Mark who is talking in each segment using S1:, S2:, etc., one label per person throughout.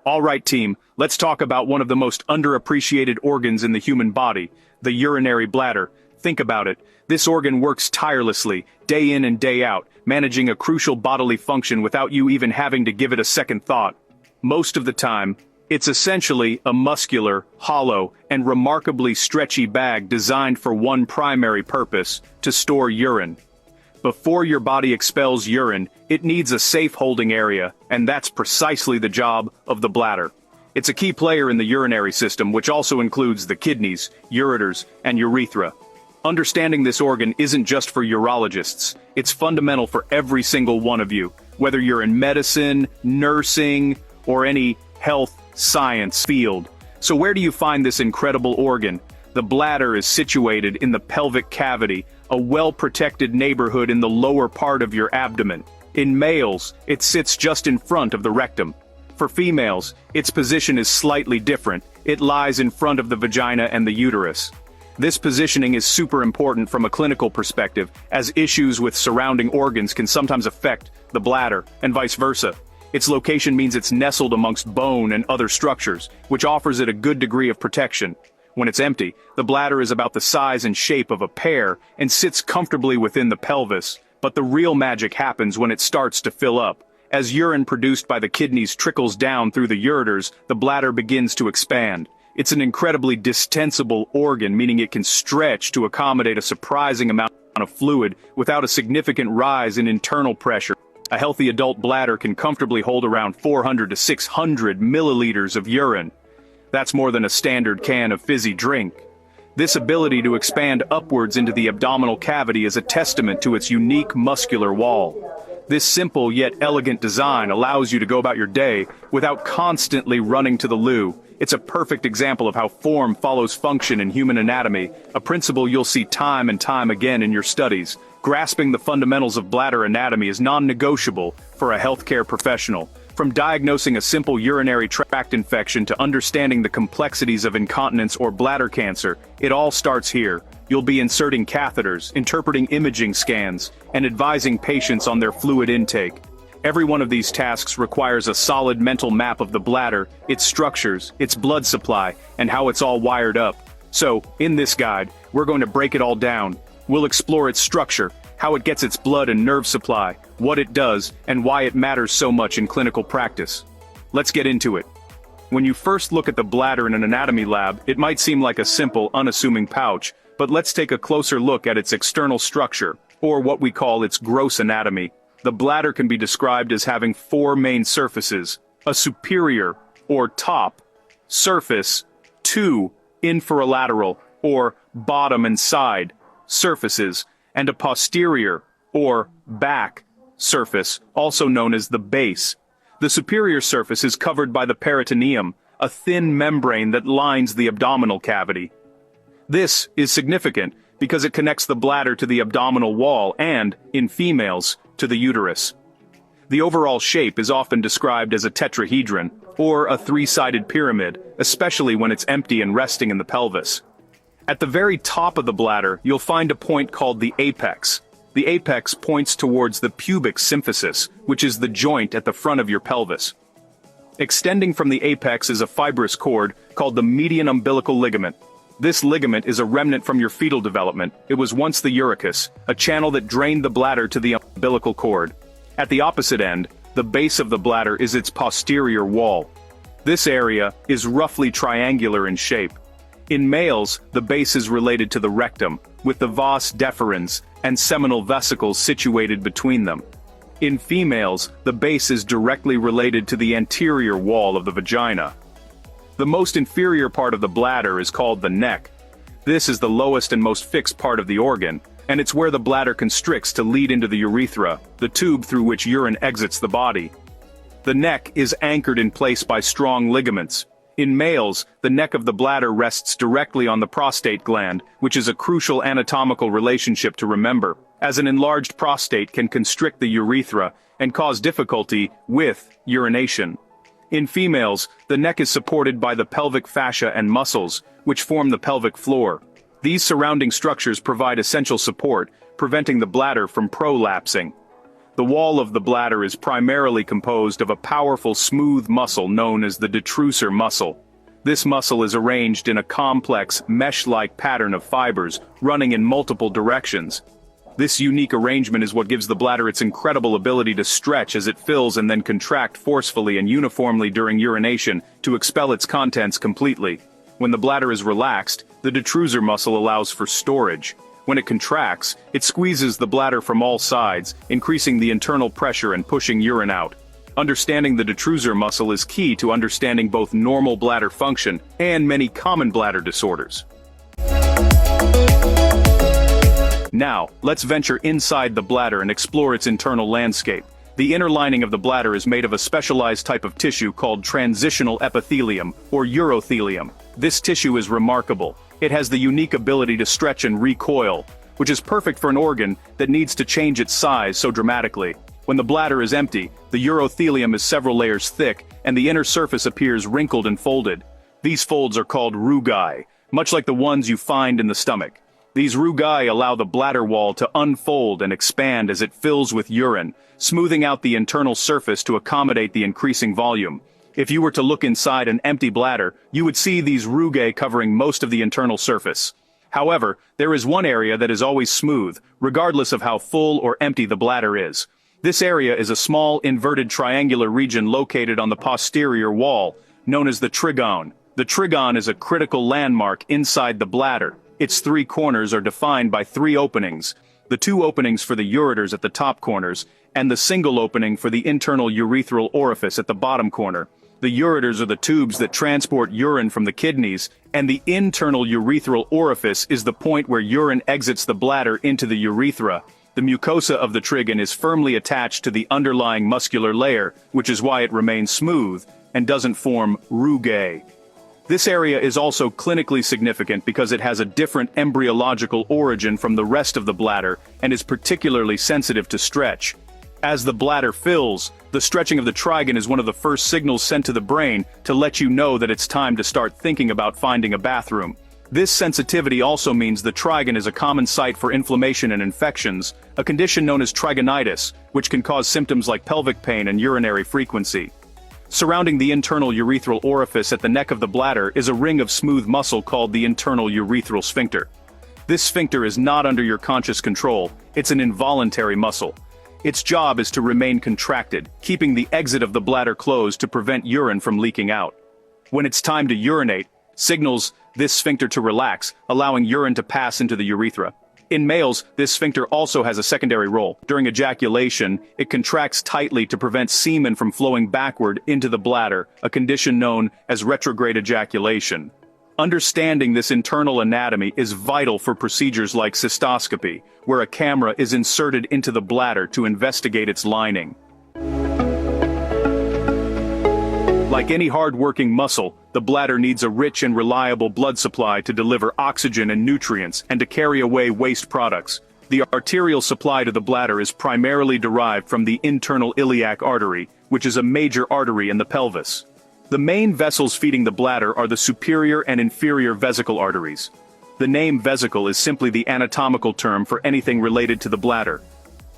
S1: All right, team, let's talk about one of the most underappreciated organs in the human body, the urinary bladder. Think about it. This organ works tirelessly, day in and day out, managing a crucial bodily function without you even having to give it a second thought. Most of the time, it's essentially a muscular, hollow, and remarkably stretchy bag designed for one primary purpose: to store urine. Before your body expels urine, it needs a safe holding area, and that's precisely the job of the bladder. It's a key player in the urinary system, which also includes the kidneys, ureters, and urethra. Understanding this organ isn't just for urologists, it's fundamental for every single one of you, whether you're in medicine, nursing, or any health science field. So where do you find this incredible organ? The bladder is situated in the pelvic cavity, a well-protected neighborhood in the lower part of your abdomen. In males, it sits just in front of the rectum. For females, its position is slightly different. It lies in front of the vagina and the uterus. This positioning is super important from a clinical perspective, as issues with surrounding organs can sometimes affect the bladder, and vice versa. Its location means it's nestled amongst bone and other structures, which offers it a good degree of protection. When it's empty, the bladder is about the size and shape of a pear and sits comfortably within the pelvis, but the real magic happens when it starts to fill up. As urine produced by the kidneys trickles down through the ureters, the bladder begins to expand. It's an incredibly distensible organ, meaning it can stretch to accommodate a surprising amount of fluid without a significant rise in internal pressure. A healthy adult bladder can comfortably hold around 400 to 600 milliliters of urine. That's more than a standard can of fizzy drink. This ability to expand upwards into the abdominal cavity is a testament to its unique muscular wall. This simple yet elegant design allows you to go about your day without constantly running to the loo. It's a perfect example of how form follows function in human anatomy, a principle you'll see time and time again in your studies. Grasping the fundamentals of bladder anatomy is non-negotiable for a healthcare professional. From diagnosing a simple urinary tract infection to understanding the complexities of incontinence or bladder cancer, it all starts here. You'll be inserting catheters, interpreting imaging scans, and advising patients on their fluid intake. Every one of these tasks requires a solid mental map of the bladder, its structures, its blood supply, and how it's all wired up. So, in this guide, we're going to break it all down. We'll explore its structure, how it gets its blood and nerve supply, what it does, and why it matters so much in clinical practice. Let's get into it. When you first look at the bladder in an anatomy lab, it might seem like a simple, unassuming pouch, but let's take a closer look at its external structure, or what we call its gross anatomy. The bladder can be described as having four main surfaces: a superior, or top, surface, two infralateral, or bottom and side, surfaces, and a posterior, or back, surface, also known as the base. The superior surface is covered by the peritoneum, a thin membrane that lines the abdominal cavity. This is significant because it connects the bladder to the abdominal wall and, in females, to the uterus. The overall shape is often described as a tetrahedron, or a three-sided pyramid, especially when it's empty and resting in the pelvis. At the very top of the bladder, you'll find a point called the apex. The apex points towards the pubic symphysis, which is the joint at the front of your pelvis. Extending from the apex is a fibrous cord called the median umbilical ligament. This ligament is a remnant from your fetal development. It was once the uricus, a channel that drained the bladder to the umbilical cord. At the opposite end, the base of the bladder is its posterior wall. This area is roughly triangular in shape. In males, the base is related to the rectum, with the vas deferens and seminal vesicles situated between them. In females, the base is directly related to the anterior wall of the vagina. The most inferior part of the bladder is called the neck. This is the lowest and most fixed part of the organ, and it's where the bladder constricts to lead into the urethra, the tube through which urine exits the body. The neck is anchored in place by strong ligaments. In males, the neck of the bladder rests directly on the prostate gland, which is a crucial anatomical relationship to remember, as an enlarged prostate can constrict the urethra and cause difficulty with urination. In females, the neck is supported by the pelvic fascia and muscles, which form the pelvic floor. These surrounding structures provide essential support, preventing the bladder from prolapsing. The wall of the bladder is primarily composed of a powerful smooth muscle known as the detrusor muscle. This muscle is arranged in a complex, mesh-like pattern of fibers, running in multiple directions. This unique arrangement is what gives the bladder its incredible ability to stretch as it fills and then contract forcefully and uniformly during urination to expel its contents completely. When the bladder is relaxed, the detrusor muscle allows for storage. When it contracts, it squeezes the bladder from all sides, increasing the internal pressure and pushing urine out. Understanding the detrusor muscle is key to understanding both normal bladder function and many common bladder disorders. Now, let's venture inside the bladder and explore its internal landscape. The inner lining of the bladder is made of a specialized type of tissue called transitional epithelium, or urothelium. This tissue is remarkable. It has the unique ability to stretch and recoil, which is perfect for an organ that needs to change its size so dramatically. When the bladder is empty, the urothelium is several layers thick, and the inner surface appears wrinkled and folded. These folds are called rugae, much like the ones you find in the stomach. These rugae allow the bladder wall to unfold and expand as it fills with urine, smoothing out the internal surface to accommodate the increasing volume. If you were to look inside an empty bladder, you would see these rugae covering most of the internal surface. However, there is one area that is always smooth, regardless of how full or empty the bladder is. This area is a small inverted triangular region located on the posterior wall, known as the trigone. The trigone is a critical landmark inside the bladder. Its three corners are defined by three openings: the two openings for the ureters at the top corners, and the single opening for the internal urethral orifice at the bottom corner. The ureters are the tubes that transport urine from the kidneys, and the internal urethral orifice is the point where urine exits the bladder into the urethra. The mucosa of the trigone is firmly attached to the underlying muscular layer, which is why it remains smooth and doesn't form rugae. This area is also clinically significant because it has a different embryological origin from the rest of the bladder and is particularly sensitive to stretch. As the bladder fills, the stretching of the trigone is one of the first signals sent to the brain to let you know that it's time to start thinking about finding a bathroom. This sensitivity also means the trigone is a common site for inflammation and infections, a condition known as trigonitis, which can cause symptoms like pelvic pain and urinary frequency. Surrounding the internal urethral orifice at the neck of the bladder is a ring of smooth muscle called the internal urethral sphincter. This sphincter is not under your conscious control, it's an involuntary muscle. Its job is to remain contracted, keeping the exit of the bladder closed to prevent urine from leaking out. When it's time to urinate, signals this sphincter to relax, allowing urine to pass into the urethra. In males, this sphincter also has a secondary role. During ejaculation, it contracts tightly to prevent semen from flowing backward into the bladder, a condition known as retrograde ejaculation. Understanding this internal anatomy is vital for procedures like cystoscopy, where a camera is inserted into the bladder to investigate its lining. Like any hard-working muscle, the bladder needs a rich and reliable blood supply to deliver oxygen and nutrients and to carry away waste products. The arterial supply to the bladder is primarily derived from the internal iliac artery, which is a major artery in the pelvis. The main vessels feeding the bladder are the superior and inferior vesical arteries. The name vesicle is simply the anatomical term for anything related to the bladder.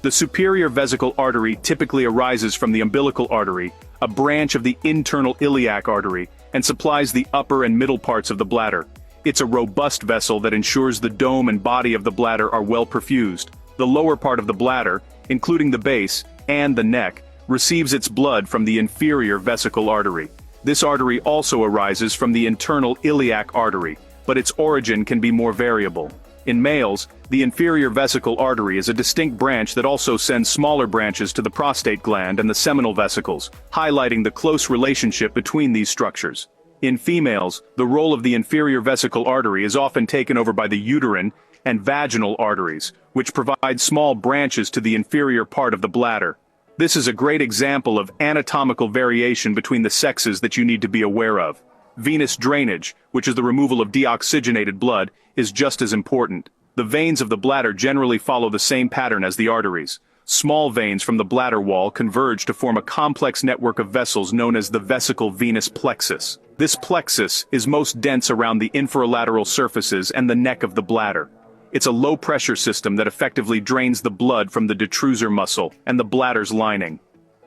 S1: The superior vesical artery typically arises from the umbilical artery, a branch of the internal iliac artery, and supplies the upper and middle parts of the bladder. It's a robust vessel that ensures the dome and body of the bladder are well perfused. The lower part of the bladder, including the base and the neck, receives its blood from the inferior vesical artery. This artery also arises from the internal iliac artery, but its origin can be more variable. In males, the inferior vesical artery is a distinct branch that also sends smaller branches to the prostate gland and the seminal vesicles, highlighting the close relationship between these structures. In females, the role of the inferior vesical artery is often taken over by the uterine and vaginal arteries, which provide small branches to the inferior part of the bladder. This is a great example of anatomical variation between the sexes that you need to be aware of. Venous drainage, which is the removal of deoxygenated blood, is just as important. The veins of the bladder generally follow the same pattern as the arteries. Small veins from the bladder wall converge to form a complex network of vessels known as the vesical venous plexus. This plexus is most dense around the inferolateral surfaces and the neck of the bladder. It's a low-pressure system that effectively drains the blood from the detrusor muscle and the bladder's lining.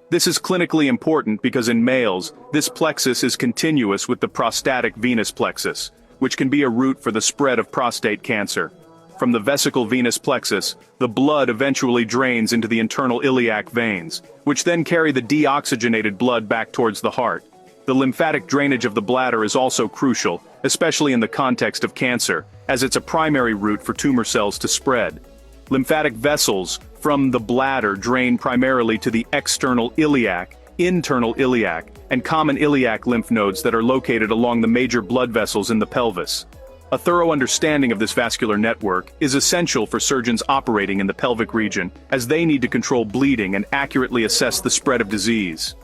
S1: This is clinically important because in males, this plexus is continuous with the prostatic venous plexus, which can be a route for the spread of prostate cancer. From the vesical venous plexus, the blood eventually drains into the internal iliac veins, which then carry the deoxygenated blood back towards the heart. The lymphatic drainage of the bladder is also crucial, especially in the context of cancer, as it's a primary route for tumor cells to spread. Lymphatic vessels from the bladder drain primarily to the external iliac, internal iliac, and common iliac lymph nodes that are located along the major blood vessels in the pelvis. A thorough understanding of this vascular network is essential for surgeons operating in the pelvic region, as they need to control bleeding and accurately assess the spread of disease.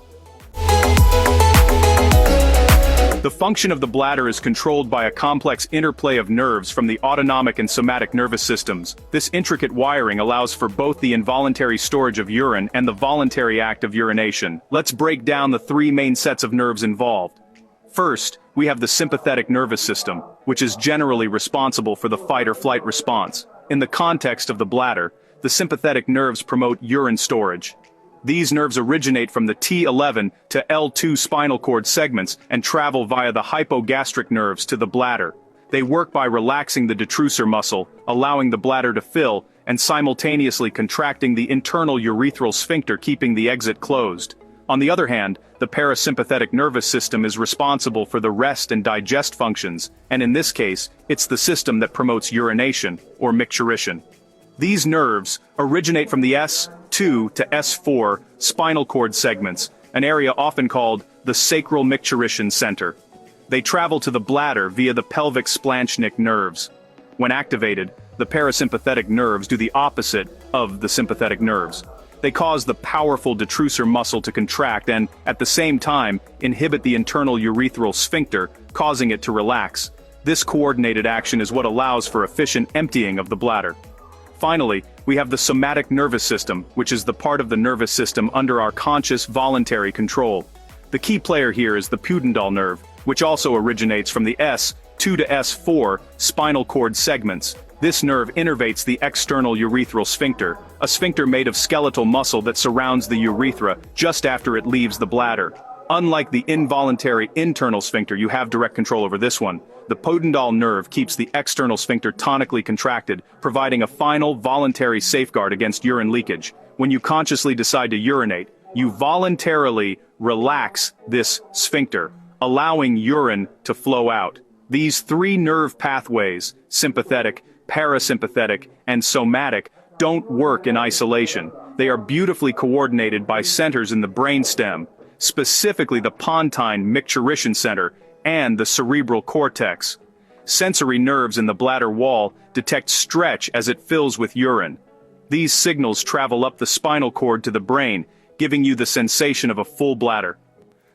S1: The function of the bladder is controlled by a complex interplay of nerves from the autonomic and somatic nervous systems. This intricate wiring allows for both the involuntary storage of urine and the voluntary act of urination. Let's break down the three main sets of nerves involved. First, we have the sympathetic nervous system, which is generally responsible for the fight-or-flight response. In the context of the bladder, the sympathetic nerves promote urine storage. These nerves originate from the T11 to L2 spinal cord segments and travel via the hypogastric nerves to the bladder. They work by relaxing the detrusor muscle, allowing the bladder to fill, and simultaneously contracting the internal urethral sphincter, keeping the exit closed. On the other hand, the parasympathetic nervous system is responsible for the rest and digest functions, and in this case, it's the system that promotes urination, or micturition. These nerves originate from the S2 to S4 spinal cord segments, an area often called the sacral micturition center. They travel to the bladder via the pelvic splanchnic nerves. When activated, the parasympathetic nerves do the opposite of the sympathetic nerves. They cause the powerful detrusor muscle to contract and, at the same time, inhibit the internal urethral sphincter, causing it to relax. This coordinated action is what allows for efficient emptying of the bladder. Finally, we have the somatic nervous system, which is the part of the nervous system under our conscious voluntary control. The key player here is the pudendal nerve, which also originates from the S2 to S4 spinal cord segments. This nerve innervates the external urethral sphincter, a sphincter made of skeletal muscle that surrounds the urethra just after it leaves the bladder. Unlike the involuntary internal sphincter, you have direct control over this one. The pudendal nerve keeps the external sphincter tonically contracted, providing a final voluntary safeguard against urine leakage. When you consciously decide to urinate, you voluntarily relax this sphincter, allowing urine to flow out. These three nerve pathways, sympathetic, parasympathetic, and somatic, don't work in isolation. They are beautifully coordinated by centers in the brainstem, specifically the pontine micturition center and the cerebral cortex. Sensory nerves in the bladder wall detect stretch as it fills with urine. These signals travel up the spinal cord to the brain, giving you the sensation of a full bladder.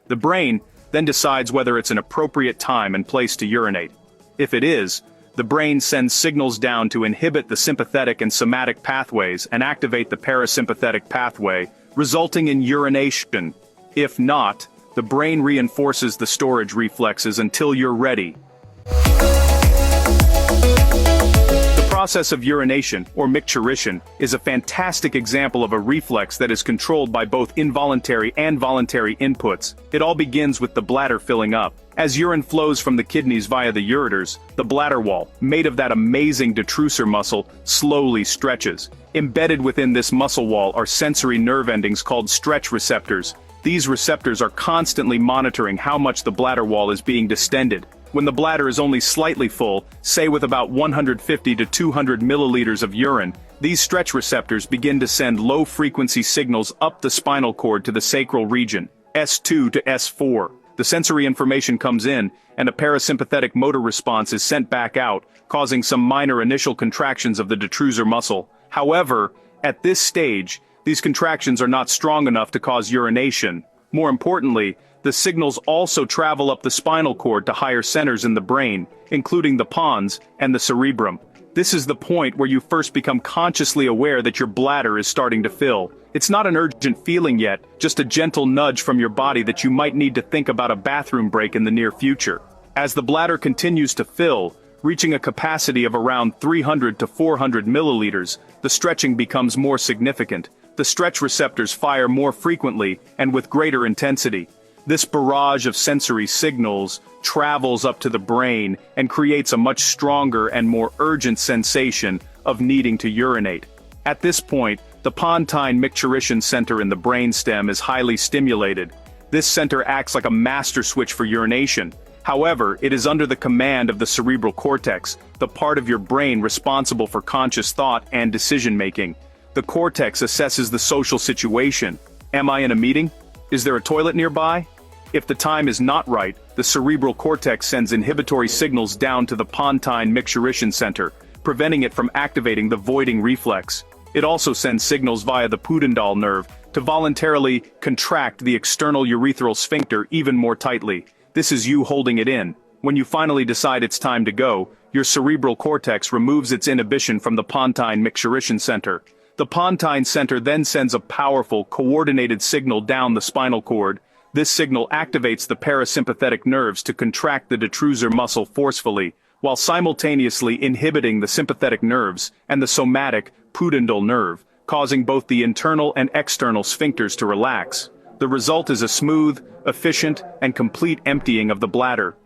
S1: The brain then decides whether it's an appropriate time and place to urinate. If it is, the brain sends signals down to inhibit the sympathetic and somatic pathways and activate the parasympathetic pathway, resulting in urination. If not, the brain reinforces the storage reflexes until you're ready. The process of urination, or micturition, is a fantastic example of a reflex that is controlled by both involuntary and voluntary inputs. It all begins with the bladder filling up. As urine flows from the kidneys via the ureters, the bladder wall, made of that amazing detrusor muscle, slowly stretches. Embedded within this muscle wall are sensory nerve endings called stretch receptors. These receptors are constantly monitoring how much the bladder wall is being distended. When the bladder is only slightly full, say with about 150 to 200 milliliters of urine, these stretch receptors begin to send low-frequency signals up the spinal cord to the sacral region, S2 to S4. The sensory information comes in, and a parasympathetic motor response is sent back out, causing some minor initial contractions of the detrusor muscle. However, at this stage, these contractions are not strong enough to cause urination. More importantly, the signals also travel up the spinal cord to higher centers in the brain, including the pons and the cerebrum. This is the point where you first become consciously aware that your bladder is starting to fill. It's not an urgent feeling yet, just a gentle nudge from your body that you might need to think about a bathroom break in the near future. As the bladder continues to fill, reaching a capacity of around 300 to 400 milliliters, the stretching becomes more significant. The stretch receptors fire more frequently and with greater intensity. This barrage of sensory signals travels up to the brain and creates a much stronger and more urgent sensation of needing to urinate. At this point, the pontine micturition center in the brainstem is highly stimulated. This center acts like a master switch for urination. However, it is under the command of the cerebral cortex, the part of your brain responsible for conscious thought and decision-making. The cortex assesses the social situation. Am I in a meeting? Is there a toilet nearby? If the time is not right, the cerebral cortex sends inhibitory signals down to the pontine micturition center, preventing it from activating the voiding reflex. It also sends signals via the pudendal nerve to voluntarily contract the external urethral sphincter even more tightly. This is you holding it in. When you finally decide it's time to go, your cerebral cortex removes its inhibition from the pontine micturition center. The pontine center then sends a powerful, coordinated signal down the spinal cord. This signal activates the parasympathetic nerves to contract the detrusor muscle forcefully, while simultaneously inhibiting the sympathetic nerves and the somatic, pudendal nerve, causing both the internal and external sphincters to relax. The result is a smooth, efficient, and complete emptying of the bladder.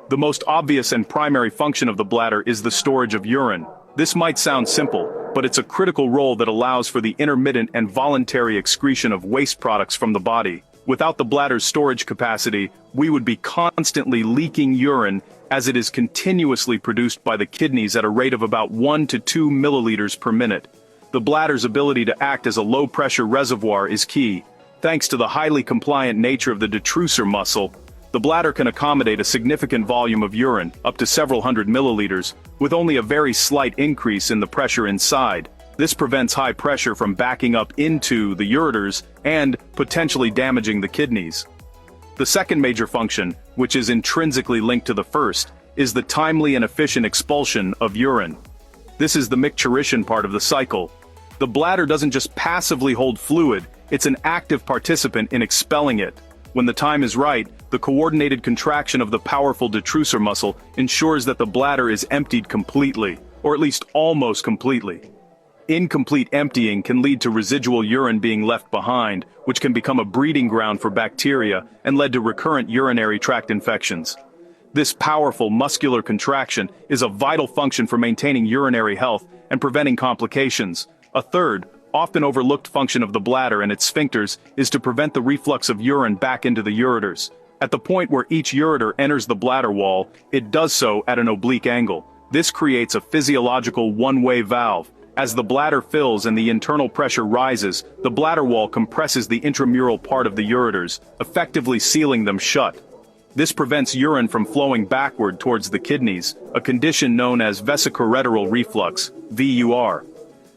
S1: The most obvious and primary function of the bladder is the storage of urine. This might sound simple, but it's a critical role that allows for the intermittent and voluntary excretion of waste products from the body. Without the bladder's storage capacity, we would be constantly leaking urine, as it is continuously produced by the kidneys at a rate of about 1 to 2 milliliters per minute. The bladder's ability to act as a low-pressure reservoir is key. Thanks to the highly compliant nature of the detrusor muscle, the bladder can accommodate a significant volume of urine, up to several hundred milliliters, with only a very slight increase in the pressure inside. This prevents high pressure from backing up into the ureters and potentially damaging the kidneys. The second major function, which is intrinsically linked to the first, is the timely and efficient expulsion of urine. This is the micturition part of the cycle. The bladder doesn't just passively hold fluid, it's an active participant in expelling it. When the time is right, the coordinated contraction of the powerful detrusor muscle ensures that the bladder is emptied completely, or at least almost completely. Incomplete emptying can lead to residual urine being left behind, which can become a breeding ground for bacteria and lead to recurrent urinary tract infections. This powerful muscular contraction is a vital function for maintaining urinary health and preventing complications. A third, often overlooked function of the bladder and its sphincters is to prevent the reflux of urine back into the ureters. At the point where each ureter enters the bladder wall, it does so at an oblique angle. This creates a physiological one-way valve. As the bladder fills and the internal pressure rises, the bladder wall compresses the intramural part of the ureters, effectively sealing them shut. This prevents urine from flowing backward towards the kidneys, a condition known as vesicoureteral reflux, VUR.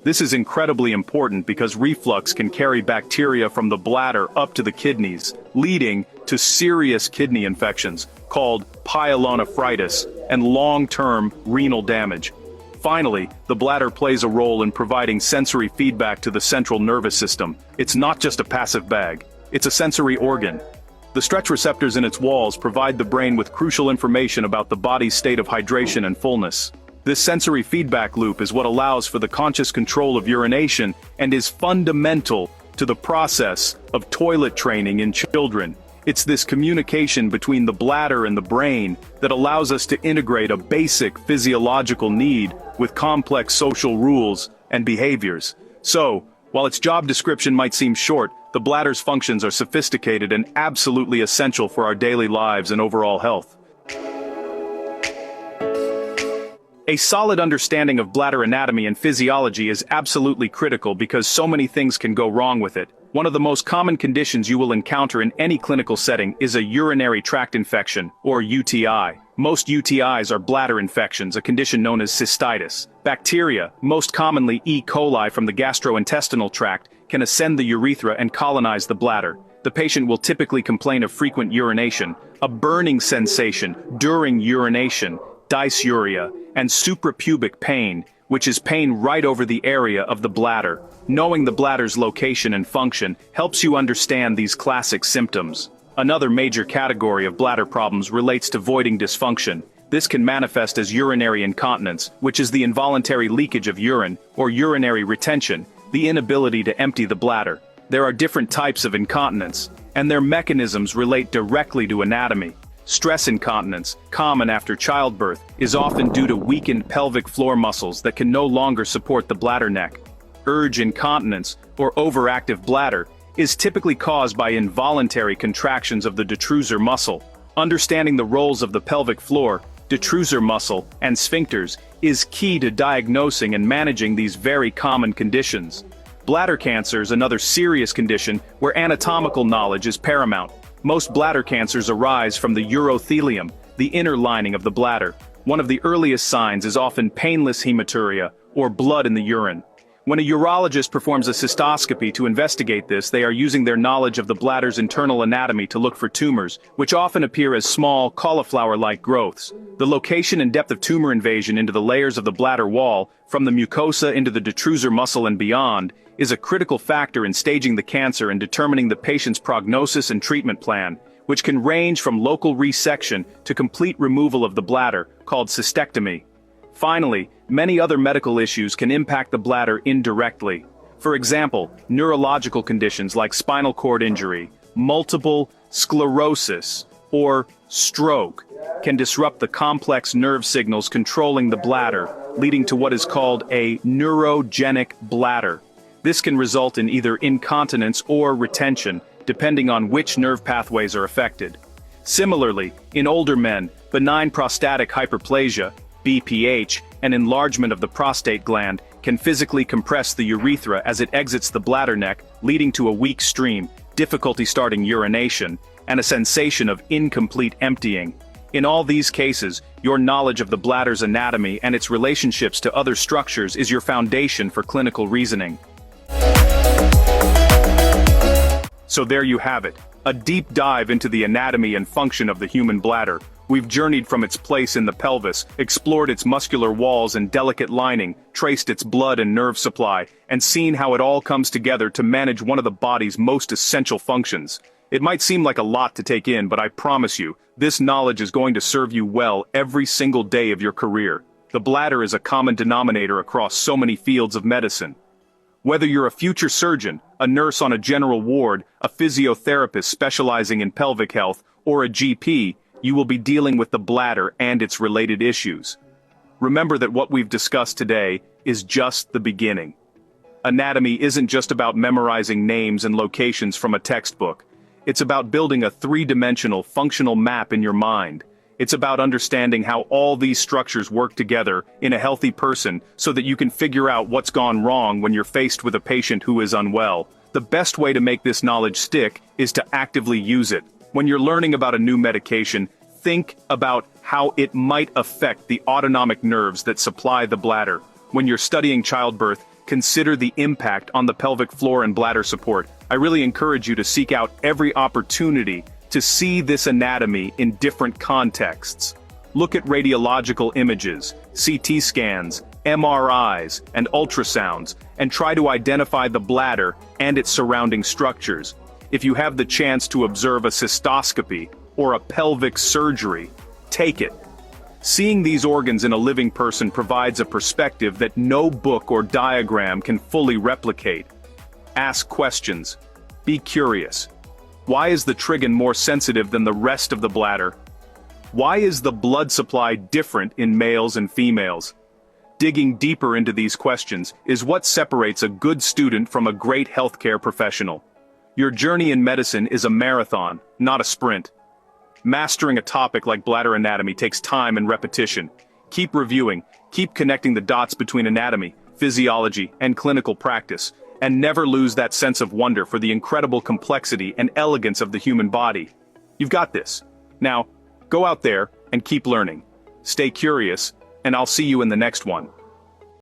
S1: This is incredibly important because reflux can carry bacteria from the bladder up to the kidneys, leading to serious kidney infections, called pyelonephritis, and long-term renal damage. Finally, the bladder plays a role in providing sensory feedback to the central nervous system. It's not just a passive bag, it's a sensory organ. The stretch receptors in its walls provide the brain with crucial information about the body's state of hydration and fullness. This sensory feedback loop is what allows for the conscious control of urination and is fundamental to the process of toilet training in children. It's this communication between the bladder and the brain that allows us to integrate a basic physiological need with complex social rules and behaviors. So, while its job description might seem short, the bladder's functions are sophisticated and absolutely essential for our daily lives and overall health. A solid understanding of bladder anatomy and physiology is absolutely critical because so many things can go wrong with it. One of the most common conditions you will encounter in any clinical setting is a urinary tract infection, or UTI. Most UTIs are bladder infections, a condition known as cystitis. Bacteria, most commonly E. coli from the gastrointestinal tract, can ascend the urethra and colonize the bladder. The patient will typically complain of frequent urination, a burning sensation during urination, dysuria, and suprapubic pain, which is pain right over the area of the bladder. Knowing the bladder's location and function helps you understand these classic symptoms. Another major category of bladder problems relates to voiding dysfunction. This can manifest as urinary incontinence, which is the involuntary leakage of urine, or urinary retention, the inability to empty the bladder. There are different types of incontinence, and their mechanisms relate directly to anatomy. Stress incontinence, common after childbirth, is often due to weakened pelvic floor muscles that can no longer support the bladder neck. Urge incontinence, or overactive bladder, is typically caused by involuntary contractions of the detrusor muscle. Understanding the roles of the pelvic floor, detrusor muscle, and sphincters is key to diagnosing and managing these very common conditions. Bladder cancer is another serious condition where anatomical knowledge is paramount. Most bladder cancers arise from the urothelium, the inner lining of the bladder. One of the earliest signs is often painless hematuria, or blood in the urine. When a urologist performs a cystoscopy to investigate this, they are using their knowledge of the bladder's internal anatomy to look for tumors, which often appear as small, cauliflower-like growths. The location and depth of tumor invasion into the layers of the bladder wall, from the mucosa into the detrusor muscle and beyond, is a critical factor in staging the cancer and determining the patient's prognosis and treatment plan, which can range from local resection to complete removal of the bladder, called cystectomy. Finally, many other medical issues can impact the bladder indirectly. For example, neurological conditions like spinal cord injury, multiple sclerosis, or stroke can disrupt the complex nerve signals controlling the bladder, leading to what is called a neurogenic bladder. This can result in either incontinence or retention, depending on which nerve pathways are affected. Similarly, in older men, benign prostatic hyperplasia, BPH, an enlargement of the prostate gland, can physically compress the urethra as it exits the bladder neck, leading to a weak stream, difficulty starting urination, and a sensation of incomplete emptying. In all these cases, your knowledge of the bladder's anatomy and its relationships to other structures is your foundation for clinical reasoning. So there you have it, a deep dive into the anatomy and function of the human bladder. We've journeyed from its place in the pelvis, explored its muscular walls and delicate lining, traced its blood and nerve supply, and seen how it all comes together to manage one of the body's most essential functions. It might seem like a lot to take in, but I promise you, this knowledge is going to serve you well every single day of your career. The bladder is a common denominator across so many fields of medicine. Whether you're a future surgeon, a nurse on a general ward, a physiotherapist specializing in pelvic health, or a GP, you will be dealing with the bladder and its related issues. Remember that what we've discussed today is just the beginning. Anatomy isn't just about memorizing names and locations from a textbook. It's about building a three-dimensional functional map in your mind. It's about understanding how all these structures work together in a healthy person so that you can figure out what's gone wrong when you're faced with a patient who is unwell. The best way to make this knowledge stick is to actively use it. When you're learning about a new medication, think about how it might affect the autonomic nerves that supply the bladder. When you're studying childbirth, consider the impact on the pelvic floor and bladder support. I really encourage you to seek out every opportunity to see this anatomy in different contexts. Look at radiological images, CT scans, MRIs, and ultrasounds, and try to identify the bladder and its surrounding structures. If you have the chance to observe a cystoscopy or a pelvic surgery, take it. Seeing these organs in a living person provides a perspective that no book or diagram can fully replicate. Ask questions. Be curious. Why is the trigone more sensitive than the rest of the bladder? Why is the blood supply different in males and females? Digging deeper into these questions is what separates a good student from a great healthcare professional. Your journey in medicine is a marathon, not a sprint. Mastering a topic like bladder anatomy takes time and repetition. Keep reviewing, keep connecting the dots between anatomy, physiology, and clinical practice, and never lose that sense of wonder for the incredible complexity and elegance of the human body. You've got this. Now, go out there and keep learning. Stay curious, and I'll see you in the next one.